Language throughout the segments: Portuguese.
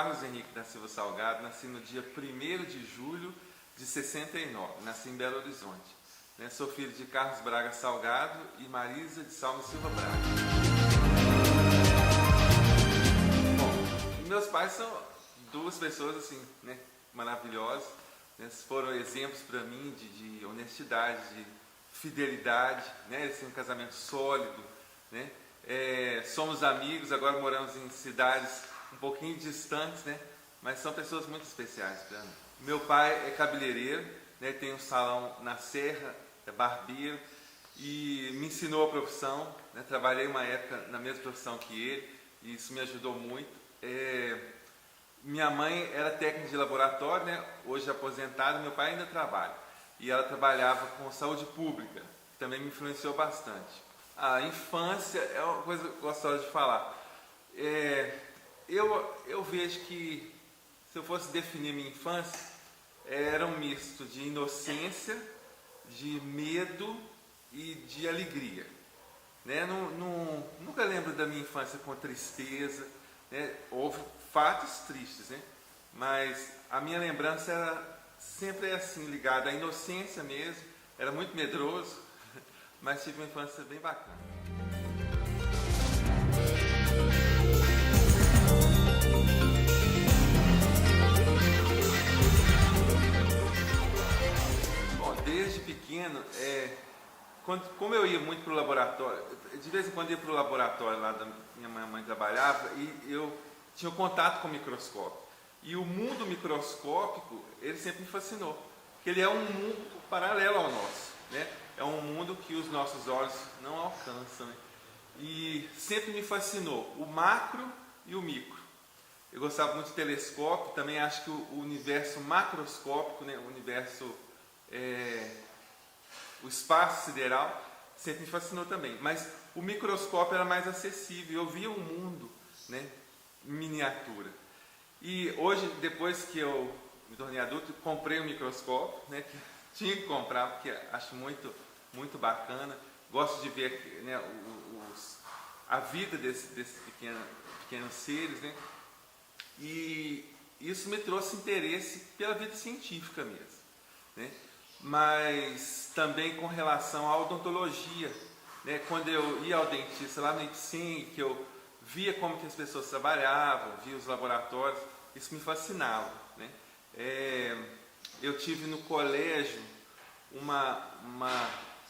Carlos Henrique da Silva Salgado, nasci no dia 1º de julho de 69, nasci em Belo Horizonte. Sou filho de Carlos Braga Salgado e Marisa de Salme Silva Braga. Bom, meus pais são duas pessoas assim, maravilhosas, foram exemplos para mim de honestidade, de fidelidade, eles têm um casamento sólido, somos amigos, agora moramos em cidades um pouquinho distantes, mas são pessoas muito especiais para mim. Meu pai é cabeleireiro, tem um salão na Serra, é barbeiro, e me ensinou a profissão, trabalhei uma época na mesma profissão que ele, e isso me ajudou muito. Minha mãe era técnica de laboratório, hoje aposentada, meu pai ainda trabalha, e ela trabalhava com saúde pública, que também me influenciou bastante. A infância é uma coisa gostosa de falar. Eu vejo que, se eu fosse definir minha infância, era um misto de inocência, de medo e de alegria. Nunca lembro da minha infância com tristeza, houve fatos tristes, mas a minha lembrança era sempre assim, ligada à inocência mesmo, era muito medroso, mas tive uma infância bem bacana. Desde pequeno, como eu ia muito para o laboratório, de vez em quando ia para o laboratório lá da minha mãe trabalhava, e eu tinha contato com o microscópio. E o mundo microscópico, ele sempre me fascinou, porque ele é um mundo paralelo ao nosso, É um mundo que os nossos olhos não alcançam, E sempre me fascinou o macro e o micro. Eu gostava muito de telescópio, também acho que o universo macroscópico, o universo o espaço sideral sempre me fascinou também, mas o microscópio era mais acessível, eu via o mundo em miniatura. E hoje, depois que eu me tornei adulto, comprei um microscópio, que tinha que comprar, porque acho muito, muito bacana, gosto de ver a vida desses pequenos seres, e isso me trouxe interesse pela vida científica mesmo, mas também com relação à odontologia, quando eu ia ao dentista lá no IPSEM, que eu via como que as pessoas trabalhavam, via os laboratórios, isso me fascinava, eu tive no colégio uma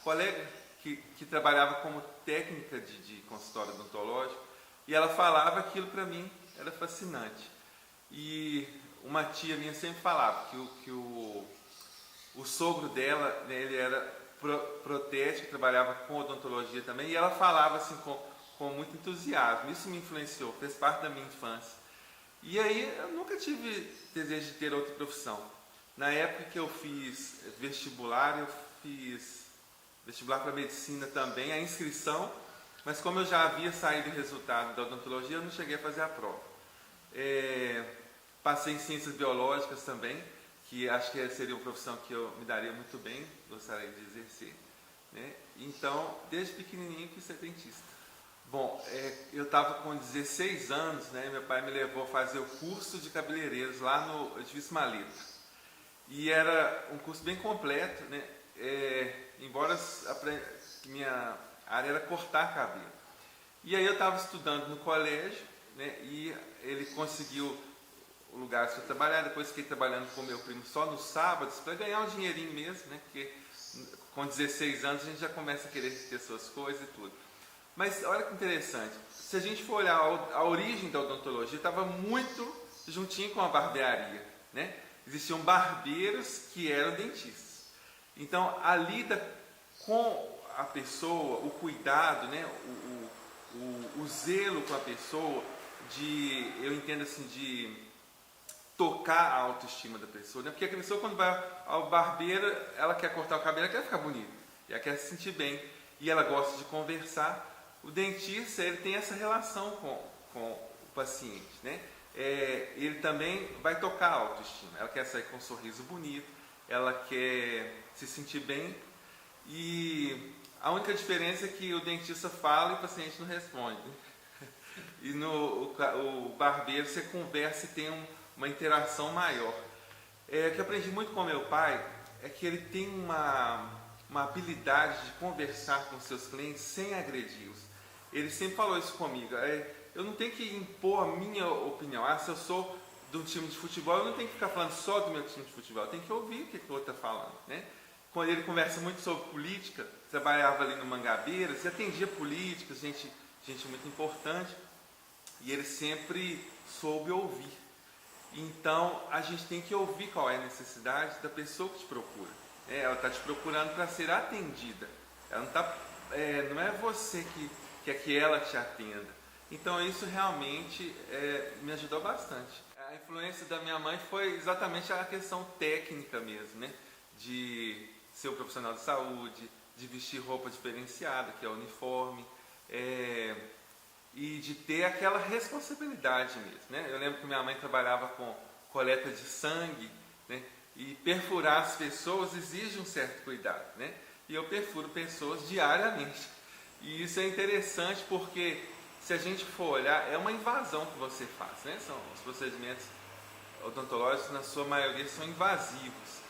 colega que trabalhava como técnica de consultório odontológico, e ela falava aquilo para mim, era fascinante. E uma tia minha sempre falava que o sogro dela, ele era protético, trabalhava com odontologia também, e ela falava assim com muito entusiasmo. Isso me influenciou, fez parte da minha infância. E aí eu nunca tive desejo de ter outra profissão. Na época que eu fiz vestibular, eu fiz vestibular para medicina também, a inscrição, mas como eu já havia saído o resultado da odontologia, eu não cheguei a fazer a prova. Passei em ciências biológicas também, que acho que seria uma profissão que eu me daria muito bem, gostaria de exercer. Então, desde pequenininho quis ser dentista. Bom, eu estava com 16 anos, meu pai me levou a fazer o curso de cabeleireiros lá no edifício Maleta. E era um curso bem completo, embora minha área era cortar cabelo. E aí eu estava estudando no colégio, e ele conseguiu o lugar para trabalhar. Depois fiquei trabalhando com meu primo só nos sábados, para ganhar um dinheirinho mesmo, porque com 16 anos a gente já começa a querer ter suas coisas e tudo. Mas olha que interessante, se a gente for olhar a origem da odontologia, estava muito juntinho com a barbearia, Existiam barbeiros que eram dentistas. Então a lida com a pessoa, o cuidado, o zelo com a pessoa, eu entendo assim, de tocar a autoestima da pessoa, porque a pessoa, quando vai ao barbeiro, ela quer cortar o cabelo, ela quer ficar bonita, ela quer se sentir bem, e ela gosta de conversar. O dentista, ele tem essa relação com o paciente, ele também vai tocar a autoestima, ela quer sair com um sorriso bonito, ela quer se sentir bem, e a única diferença é que o dentista fala e o paciente não responde. E o barbeiro você conversa e tem uma interação maior. O que eu aprendi muito com meu pai é que ele tem uma habilidade de conversar com seus clientes sem agredi-los. Ele sempre falou isso comigo. Eu não tenho que impor a minha opinião. Se eu sou de um time de futebol, eu não tenho que ficar falando só do meu time de futebol. Eu tenho que ouvir o que o outro está falando, né? Quando ele conversa muito sobre política, trabalhava ali no Mangabeiras e atendia políticos, gente muito importante. E ele sempre soube ouvir. Então, a gente tem que ouvir qual é a necessidade da pessoa que te procura. Ela está te procurando para ser atendida. Ela não, não é você que quer que ela te atenda. Então, isso realmente me ajudou bastante. A influência da minha mãe foi exatamente a questão técnica mesmo, né? De ser um profissional de saúde, de vestir roupa diferenciada, que é o uniforme, e de ter aquela responsabilidade mesmo, né? Eu lembro que minha mãe trabalhava com coleta de sangue, né? E perfurar as pessoas exige um certo cuidado, né? E eu perfuro pessoas diariamente. E isso é interessante porque, se a gente for olhar, é uma invasão que você faz, né? Os procedimentos odontológicos, na sua maioria, são invasivos.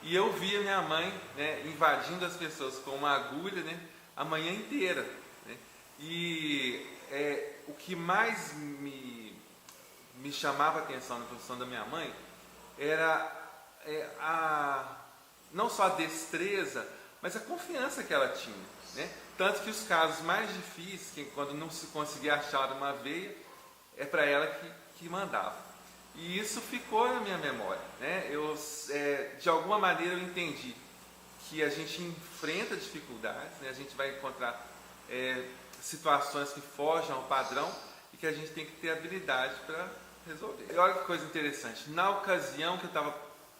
E eu via minha mãe, né, invadindo as pessoas com uma agulha, né, a manhã inteira, né? E o que mais me chamava a atenção na profissão da minha mãe era não só a destreza, mas a confiança que ela tinha, né? Tanto que os casos mais difíceis, quando não se conseguia achar uma veia, é para ela que mandava. E isso ficou na minha memória, né? De alguma maneira eu entendi que a gente enfrenta dificuldades, né? A gente vai encontrar situações que fogem ao padrão e que a gente tem que ter habilidade para resolver. E olha que coisa interessante, na ocasião que eu estava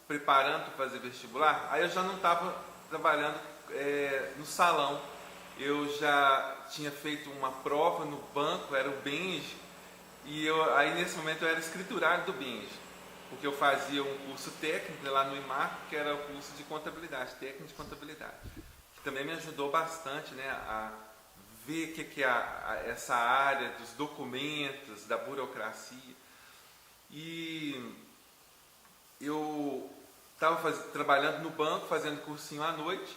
preparando para fazer vestibular, aí eu já não estava trabalhando no salão, eu já tinha feito uma prova no banco, era o Benji, e aí nesse momento eu era escriturário do Benji, porque eu fazia um curso técnico lá no IMAR, que era o curso de contabilidade, técnico de contabilidade, que também me ajudou bastante, né, a ver o que é essa área dos documentos, da burocracia. E eu estava trabalhando no banco, fazendo cursinho à noite,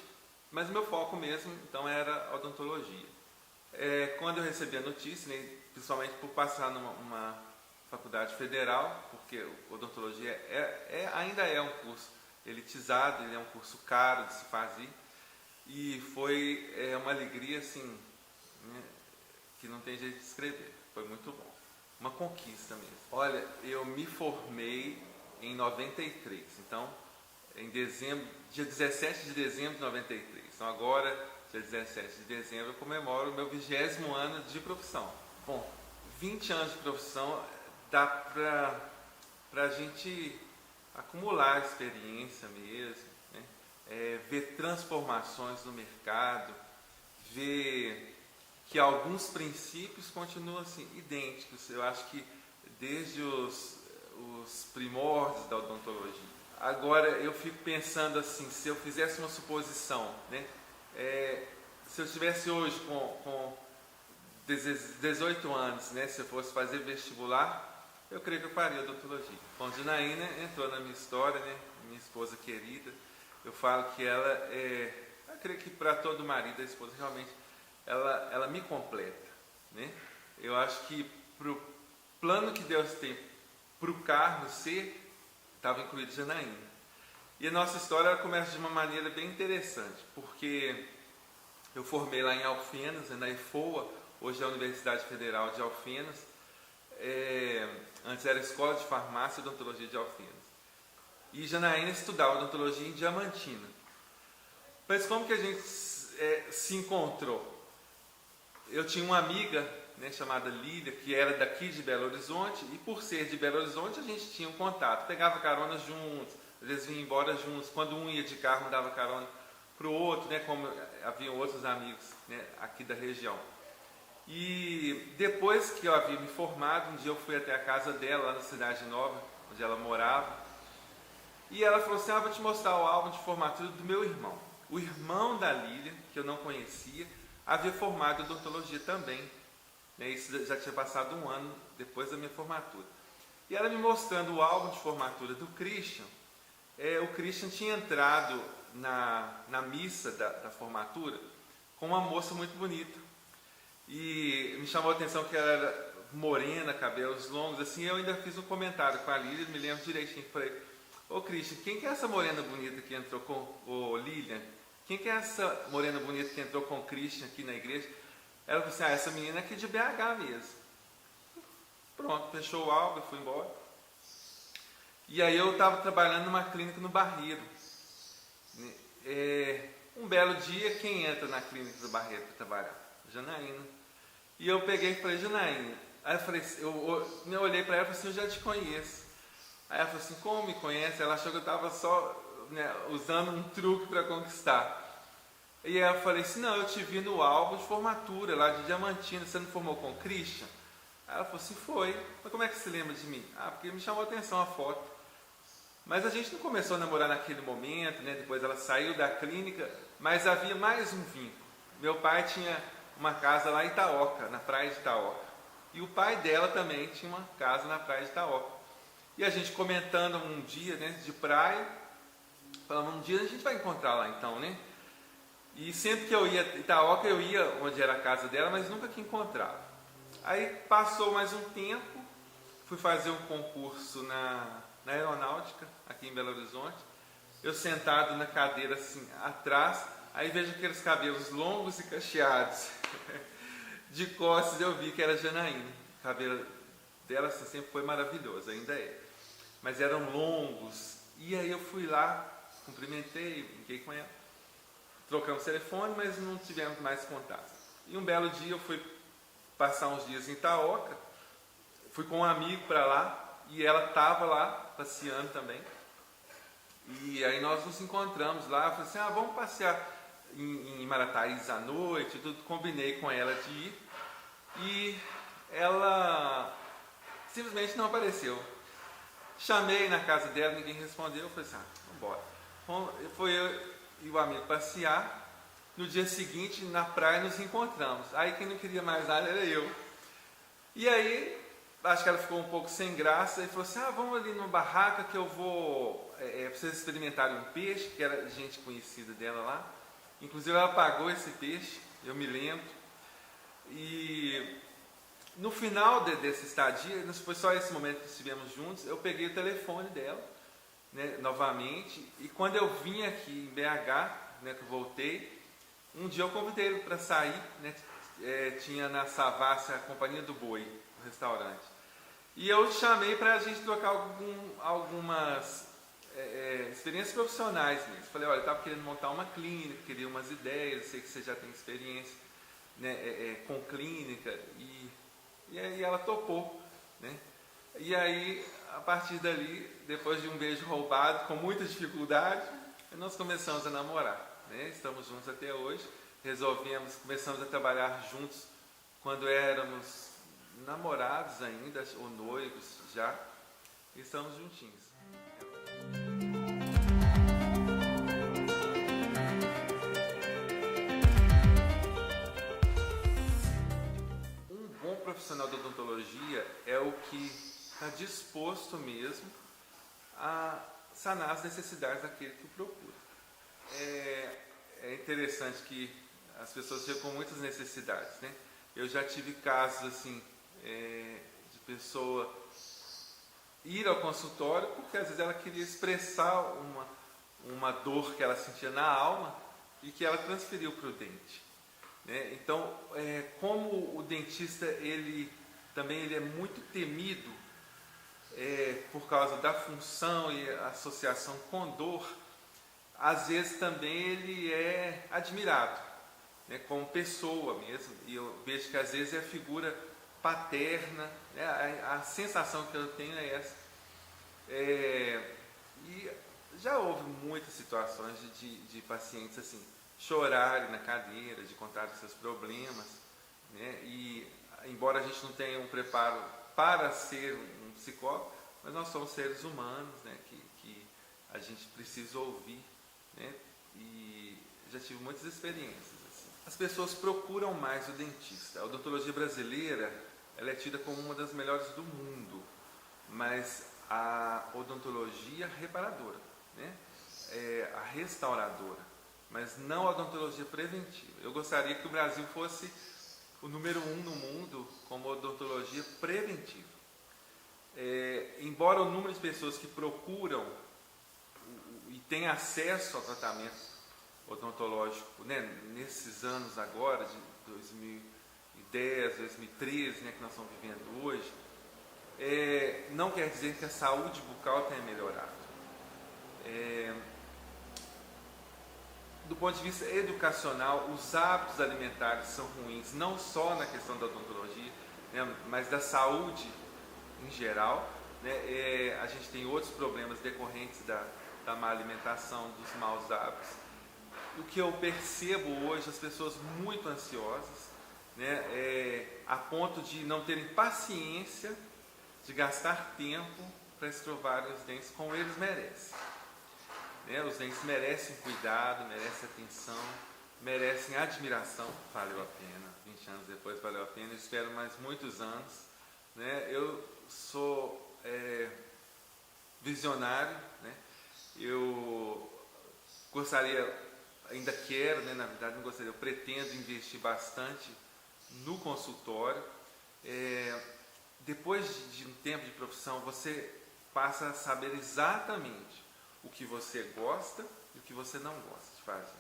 mas meu foco mesmo, então, era odontologia. Quando eu recebi a notícia, né, principalmente por passar numa faculdade federal, porque odontologia ainda é um curso elitizado, ele é um curso caro de se fazer, e foi uma alegria, assim, né, que não tem jeito de descrever, foi muito bom, uma conquista mesmo. Olha, eu me formei em 93, então, em dezembro, dia 17 de dezembro de 93, então agora, dia 17 de dezembro, eu comemoro o meu 20º ano de profissão. Bom, 20 anos de profissão dá para a gente acumular experiência mesmo, né? Ver transformações no mercado, ver que alguns princípios continuam assim, idênticos, eu acho que desde os primórdios da odontologia. Agora eu fico pensando assim, se eu fizesse uma suposição, né? Se eu estivesse hoje com 18 anos, né, se eu fosse fazer vestibular, eu creio que eu faria odontologia. Bom, Janaína entrou na minha história, né, minha esposa querida. Eu falo que ela eu creio que para todo marido, a esposa realmente, ela me completa, né? Eu acho que para o plano que Deus tem para o Carlos ser, estava incluído Janaína. E a nossa história ela começa de uma maneira bem interessante, porque eu formei lá em Alfenas, na EFOA, hoje é a Universidade Federal de Alfenas, antes era a Escola de Farmácia e Odontologia de Alfenas. E Janaína estudava odontologia em Diamantina. Mas como que a gente se encontrou? Eu tinha uma amiga, né, chamada Lília, que era daqui de Belo Horizonte, e por ser de Belo Horizonte a gente tinha um contato, pegava carona juntos, às vezes vinha embora juntos, quando um ia de carro dava carona para o outro, né, como haviam outros amigos, né, aqui da região. E depois que eu havia me formado, um dia eu fui até a casa dela, lá na Cidade Nova, onde ela morava, e ela falou assim, vou te mostrar o álbum de formatura do meu irmão. O irmão da Lília, que eu não conhecia, havia formado odontologia também. né? Isso já tinha passado um ano depois da minha formatura. E ela me mostrando o álbum de formatura do Christian. O Christian tinha entrado na missa da formatura com uma moça muito bonita. E me chamou a atenção que ela era morena, cabelos longos, assim. Eu ainda fiz um comentário com a Lilian, me lembro direitinho, falei: ô Christian, quem que é essa morena bonita que entrou com o Lilian? Quem que é essa morena bonita que entrou com o Christian aqui na igreja? Ela falou assim: essa menina é aqui de BH mesmo. Pronto, fechou o álbum, eu fui embora. E aí eu estava trabalhando numa clínica no Barreiro. Um belo dia, quem entra na clínica do Barreiro para trabalhar? Janaína. E eu peguei e falei: Janaína. Aí eu falei, eu olhei para ela e falei assim: eu já te conheço. Aí ela falou assim: como me conhece? Ela achou que eu estava só, né, usando um truque para conquistar. E aí eu falei assim: não, eu te vi no álbum de formatura lá de Diamantina, você não formou com o Christian? Aí ela falou assim: foi. Mas como é que você lembra de mim? Ah, porque me chamou a atenção a foto. Mas a gente não começou a namorar naquele momento, né? Depois ela saiu da clínica, mas havia mais um vínculo. Meu pai tinha uma casa lá em Itaoca, na praia de Itaoca. E o pai dela também tinha uma casa na praia de Itaoca. E a gente comentando um dia, né, de praia, falando: um dia a gente vai encontrar lá então, né? E sempre que eu ia a Itaoca, eu ia onde era a casa dela, mas nunca que encontrava. Aí passou mais um tempo, fui fazer um concurso na aeronáutica, aqui em Belo Horizonte. Eu sentado na cadeira assim, atrás, aí vejo aqueles cabelos longos e cacheados. De costas eu vi que era Janaína. O cabelo dela assim, sempre foi maravilhoso, ainda é. Mas eram longos. E aí eu fui lá, cumprimentei, brinquei com ela. Trocamos telefone, mas não tivemos mais contato. E um belo dia eu fui passar uns dias em Itaoca. Fui com um amigo para lá e ela estava lá passeando também. E aí nós nos encontramos lá. Eu falei assim: vamos passear em Marataízes à noite. Tudo, combinei com ela de ir. E ela simplesmente não apareceu. Chamei na casa dela, ninguém respondeu. Eu falei assim: vamos embora. Foi eu e o amigo passear. No dia seguinte, na praia, nos encontramos. Aí quem não queria mais nada era eu. E aí, acho que ela ficou um pouco sem graça e falou assim: vamos ali numa barraca que eu vou... pra vocês experimentarem um peixe, que era gente conhecida dela lá. Inclusive ela pagou esse peixe, eu me lembro. E no final dessa estadia, não foi só esse momento que estivemos juntos, eu peguei o telefone dela, né, novamente. E quando eu vim aqui em BH, né, que eu voltei, um dia eu convidei ele para sair, né, tinha na Savassi a Companhia do Boi, o restaurante. E eu chamei para a gente trocar algumas experiências profissionais mesmo. Falei: olha, eu estava querendo montar uma clínica, queria umas ideias, sei que você já tem experiência, né, com clínica. E aí ela topou, né? E aí, a partir dali, depois de um beijo roubado, com muita dificuldade, nós começamos a namorar. Né? Estamos juntos até hoje. Começamos a trabalhar juntos quando éramos namorados ainda, ou noivos já, e estamos juntinhos. Um bom profissional da odontologia é o que está disposto mesmo a sanar as necessidades daquele que o procura. É interessante que as pessoas chegam com muitas necessidades, né? Eu já tive casos assim, de pessoa ir ao consultório porque às vezes ela queria expressar uma dor que ela sentia na alma e que ela transferiu para o dente, né? Então, como o dentista ele é muito temido por causa da função e associação com dor, às vezes também ele é admirado, né, como pessoa mesmo. E eu vejo que às vezes é a figura paterna, né, a sensação que eu tenho é essa. E já houve muitas situações de pacientes assim, chorarem na cadeira, de contar os seus problemas, né, e embora a gente não tenha um preparo para ser um psicólogo, mas nós somos seres humanos, né, que a gente precisa ouvir, né, e já tive muitas experiências assim. as pessoas procuram mais o dentista. A odontologia brasileira, ela é tida como uma das melhores do mundo, mas a odontologia reparadora, né? A restauradora, mas não a odontologia preventiva. Eu gostaria que o Brasil fosse o número 1 no mundo como odontologia preventiva. Embora o número de pessoas que procuram e têm acesso ao tratamento odontológico, né, nesses anos agora, de 2010, 2013, né, que nós estamos vivendo hoje, não quer dizer que a saúde bucal tenha melhorado. Do ponto de vista educacional, os hábitos alimentares são ruins, não só na questão da odontologia, né, mas da saúde em geral, né? A gente tem outros problemas decorrentes da má alimentação, dos maus hábitos. O que eu percebo hoje, as pessoas muito ansiosas, né, a ponto de não terem paciência de gastar tempo para escovarem os dentes como eles merecem. Né? Os dentes merecem cuidado, merecem atenção, merecem admiração. Valeu a pena, 20 anos depois valeu a pena, eu espero mais muitos anos. Né? Eu sou visionário, né? Eu gostaria, ainda quero, né? Na verdade não gostaria, eu pretendo investir bastante no consultório. Depois de um tempo de profissão, você passa a saber exatamente o que você gosta e o que você não gosta de fazer.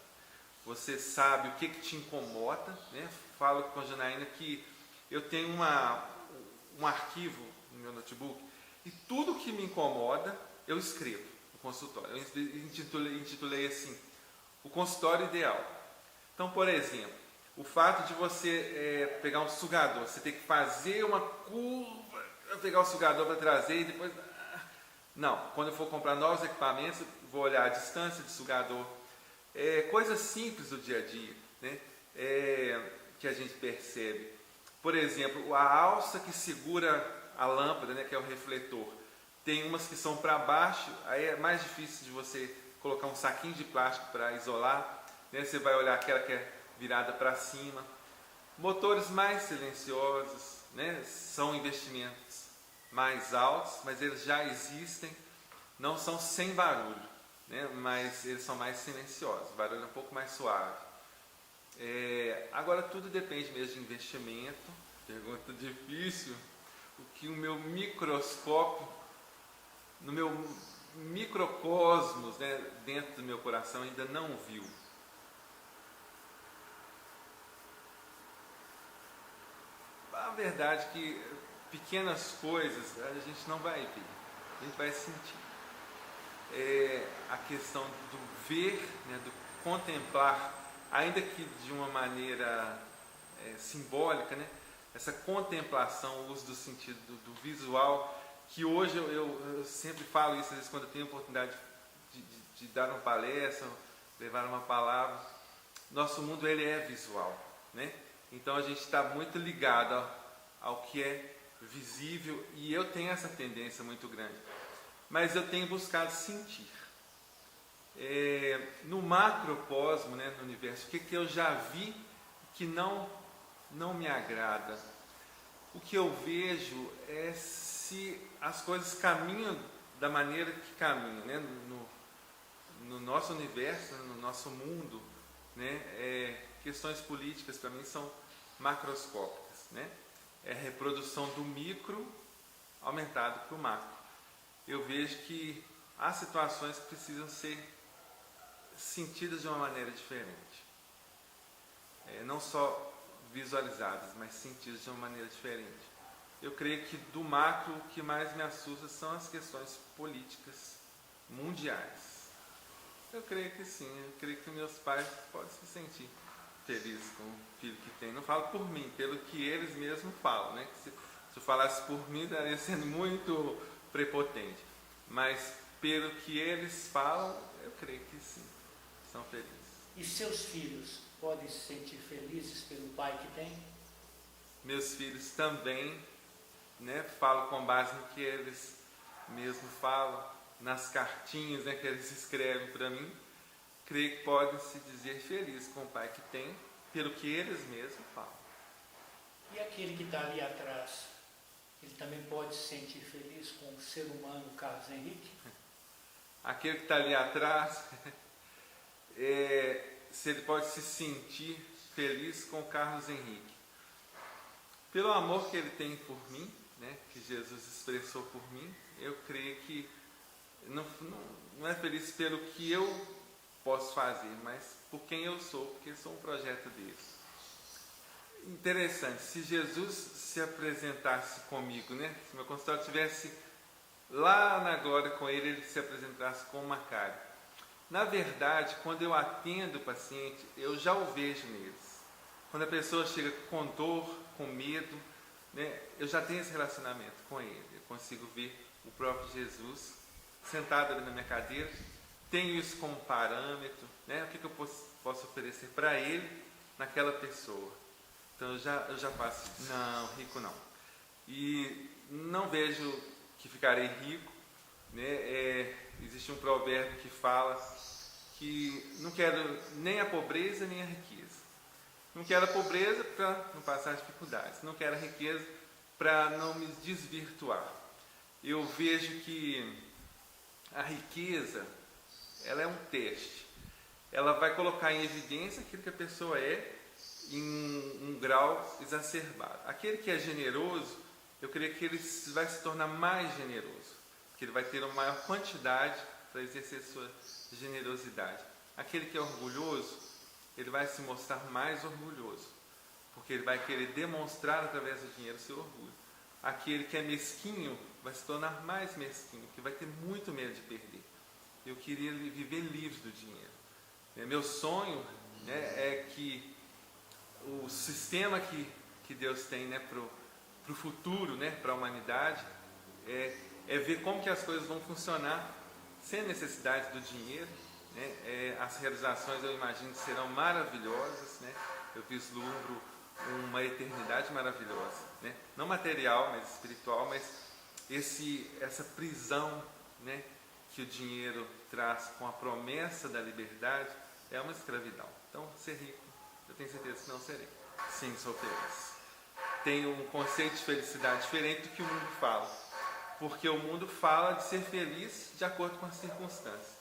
Você sabe o que te incomoda, né? Falo com a Janaína que eu tenho um arquivo no meu notebook e tudo que me incomoda eu escrevo no consultório. Eu intitulei assim, o consultório ideal. Então, por exemplo, o fato de você pegar um sugador, você ter que fazer uma curva, pegar o sugador para trazer e depois... Não, quando eu for comprar novos equipamentos, vou olhar a distância de sugador. Coisas simples do dia a dia, né? Que a gente percebe. Por exemplo, a alça que segura a lâmpada, né, que é o refletor, tem umas que são para baixo, aí é mais difícil de você colocar um saquinho de plástico para isolar, né? Você vai olhar aquela que é virada para cima. Motores mais silenciosos, né? São investimentos mais altos, mas eles já existem, não são sem barulho, né? Mas eles são mais silenciosos, o barulho é um pouco mais suave. Agora tudo depende mesmo de investimento. Pergunta difícil. O que o meu microscópio, no meu microcosmos, né, dentro do meu coração ainda não viu. A verdade é que pequenas coisas a gente não vai ver, a gente vai sentir. A questão do ver, né, do contemplar, ainda que de uma maneira simbólica, né, essa contemplação, o uso do sentido do visual, que hoje eu sempre falo isso, às vezes quando eu tenho a oportunidade de dar uma palestra, levar uma palavra. Nosso mundo ele é visual, né? Então a gente está muito ligado ao que é visível e eu tenho essa tendência muito grande. Mas eu tenho buscado sentir. No macrocosmo, né, no universo, o que eu já vi que não me agrada? O que eu vejo é se as coisas caminham da maneira que caminham, né? No nosso universo, no nosso mundo, né? Questões políticas para mim são macroscópicas, né? É a reprodução do micro aumentado para o macro. Eu vejo que há situações que precisam ser sentidas de uma maneira diferente. Não só visualizadas, mas sentidas de uma maneira diferente. Eu creio que do macro o que mais me assusta são as questões políticas mundiais. Eu creio que sim, eu creio que meus pais podem se sentir felizes com o filho que tem. Não falo por mim, pelo que eles mesmos falam, né? Se eu falasse por mim, estaria sendo muito prepotente. Mas pelo que eles falam, eu creio que sim, são felizes. E seus filhos podem se sentir felizes pelo pai que tem? Meus filhos também, né? Falo com base no que eles mesmos falam, nas cartinhas, né, que eles escrevem para mim. Creio que podem se dizer felizes com o pai que tem, pelo que eles mesmos falam. E aquele que está ali atrás, ele também pode se sentir feliz com o ser humano Carlos Henrique? Aquele que está ali atrás, se ele pode se sentir feliz com o Carlos Henrique. Pelo amor que ele tem por mim, né, que Jesus expressou por mim, eu creio que não é feliz pelo que eu posso fazer, mas por quem eu sou, porque eu sou um projeto dele. Interessante, se Jesus se apresentasse comigo, né, se meu consultório estivesse lá na glória com ele, ele se apresentasse com uma cara. Na verdade, quando eu atendo o paciente, eu já o vejo neles. Quando a pessoa chega com dor, com medo, né, eu já tenho esse relacionamento com ele. Eu consigo ver o próprio Jesus sentado ali na minha cadeira. Tenho isso como parâmetro, né, o que eu posso oferecer para ele naquela pessoa. Então eu já faço, não, rico não. E não vejo que ficarei rico, né? Existe um provérbio que fala que não quero nem a pobreza nem a riqueza. Não quero a pobreza para não passar dificuldades, não quero a riqueza para não me desvirtuar. Eu vejo que a riqueza, ela é um teste. Ela vai colocar em evidência aquilo que a pessoa é em um grau exacerbado. Aquele que é generoso, eu creio que ele vai se tornar mais generoso, porque ele vai ter uma maior quantidade para exercer sua generosidade. Aquele que é orgulhoso, ele vai se mostrar mais orgulhoso, porque ele vai querer demonstrar através do dinheiro seu orgulho. Aquele que é mesquinho vai se tornar mais mesquinho, porque vai ter muito medo de perder. Eu queria viver livre do dinheiro. Meu sonho, né, é que o sistema que Deus tem, né, para o futuro, né, para a humanidade, é ver como que as coisas vão funcionar sem necessidade do dinheiro, né? As realizações, eu imagino, que serão maravilhosas, né? Eu vislumbro uma eternidade maravilhosa, né? Não material, mas espiritual, mas essa prisão, né, que o dinheiro traz com a promessa da liberdade é uma escravidão. Então, ser rico, eu tenho certeza que não serei. Sim, sou feliz. Tenho um conceito de felicidade diferente do que o mundo fala, porque o mundo fala de ser feliz de acordo com as circunstâncias,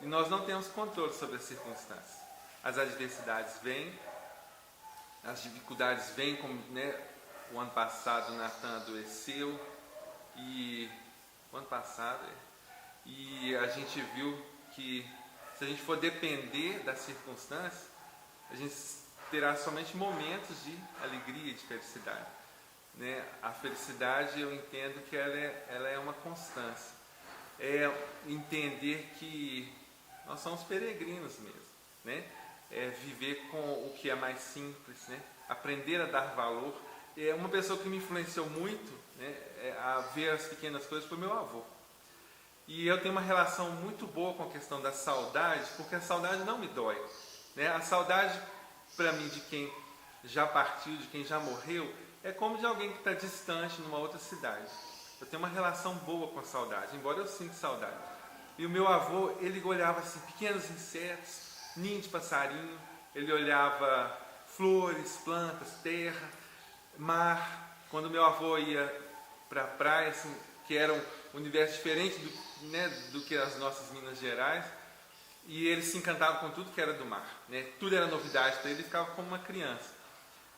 e nós não temos controle sobre as circunstâncias. As adversidades vêm, as dificuldades vêm, como, né, o ano passado o Natan adoeceu, e o ano passado e a gente viu que se a gente for depender das circunstâncias, a gente terá somente momentos de alegria e de felicidade, né? A felicidade, eu entendo que ela é uma constância. É entender que nós somos peregrinos mesmo, né? É viver com o que é mais simples, né? Aprender a dar valor. Uma pessoa que me influenciou muito, né, a ver as pequenas coisas foi meu avô. E eu tenho uma relação muito boa com a questão da saudade, porque a saudade não me dói, né? A saudade, para mim, de quem já partiu, de quem já morreu, é como de alguém que está distante, numa outra cidade. Eu tenho uma relação boa com a saudade, embora eu sinta saudade. E o meu avô, ele olhava assim, pequenos insetos, ninho de passarinho, ele olhava flores, plantas, terra, mar. Quando meu avô ia para a praia, assim, que era um universo diferente do que as nossas Minas Gerais, e ele se encantava com tudo que era do mar, né? Tudo era novidade para ele, ficava como uma criança.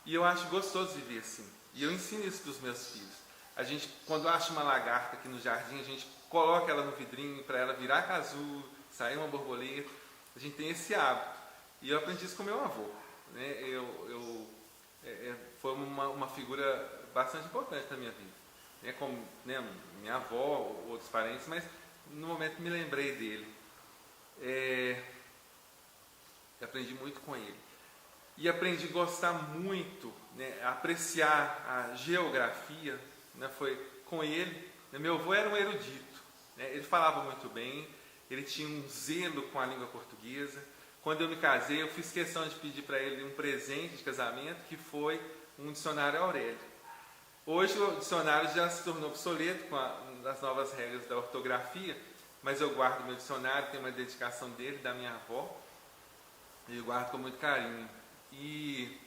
E eu acho gostoso viver assim, e eu ensino isso para os meus filhos. A gente, quando acha uma lagarta aqui no jardim, a gente coloca ela no vidrinho para ela virar casulo, sair uma borboleta. A gente tem esse hábito, e eu aprendi isso com meu avô, né? Foi uma figura bastante importante na minha vida, né? Como, né, minha avó, outros parentes, mas no momento me lembrei dele. Aprendi muito com ele, e aprendi a gostar muito, né, apreciar a geografia, né, foi com ele. Meu avô era um erudito, né, ele falava muito bem, ele tinha um zelo com a língua portuguesa. Quando eu me casei, eu fiz questão de pedir para ele um presente de casamento, que foi um dicionário Aurélio. Hoje o dicionário já se tornou obsoleto com as novas regras da ortografia, mas eu guardo meu dicionário, tem uma dedicação dele, da minha avó, e eu guardo com muito carinho. e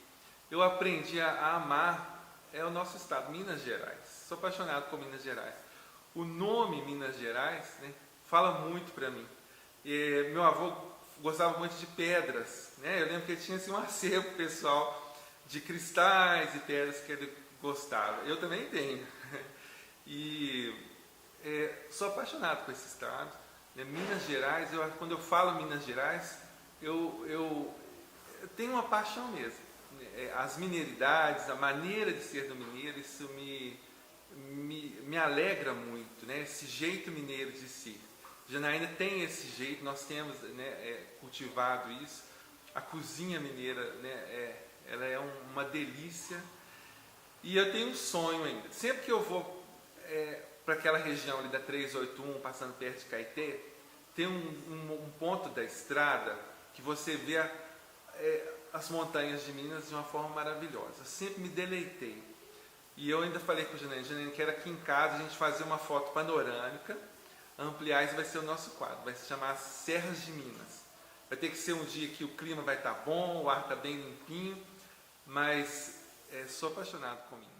eu aprendi a amar o nosso estado, Minas Gerais. Sou apaixonado por Minas Gerais. O nome Minas Gerais, né, fala muito para mim. Meu avô gostava muito de pedras, né? Eu lembro que ele tinha assim, um acervo pessoal de cristais e pedras que ele gostava. Eu também tenho. E sou apaixonado por esse estado, né? Minas Gerais, quando eu falo Minas Gerais, eu tenho uma paixão mesmo. As mineiridades, a maneira de ser do mineiro, isso me alegra muito, né? Esse jeito mineiro de ser. Janaína tem esse jeito, nós temos, né, cultivado isso. A cozinha mineira, né, ela é uma delícia. E eu tenho um sonho ainda. Sempre que eu vou para aquela região ali da 381, passando perto de Caeté, tem um ponto da estrada que você vê as montanhas de Minas de uma forma maravilhosa. Eu sempre me deleitei. E eu ainda falei com o Janaína, quero aqui em casa a gente fazer uma foto panorâmica, ampliar, isso vai ser o nosso quadro, vai se chamar Serras de Minas. Vai ter que ser um dia que o clima vai estar bom, o ar está bem limpinho, mas sou apaixonado por Minas.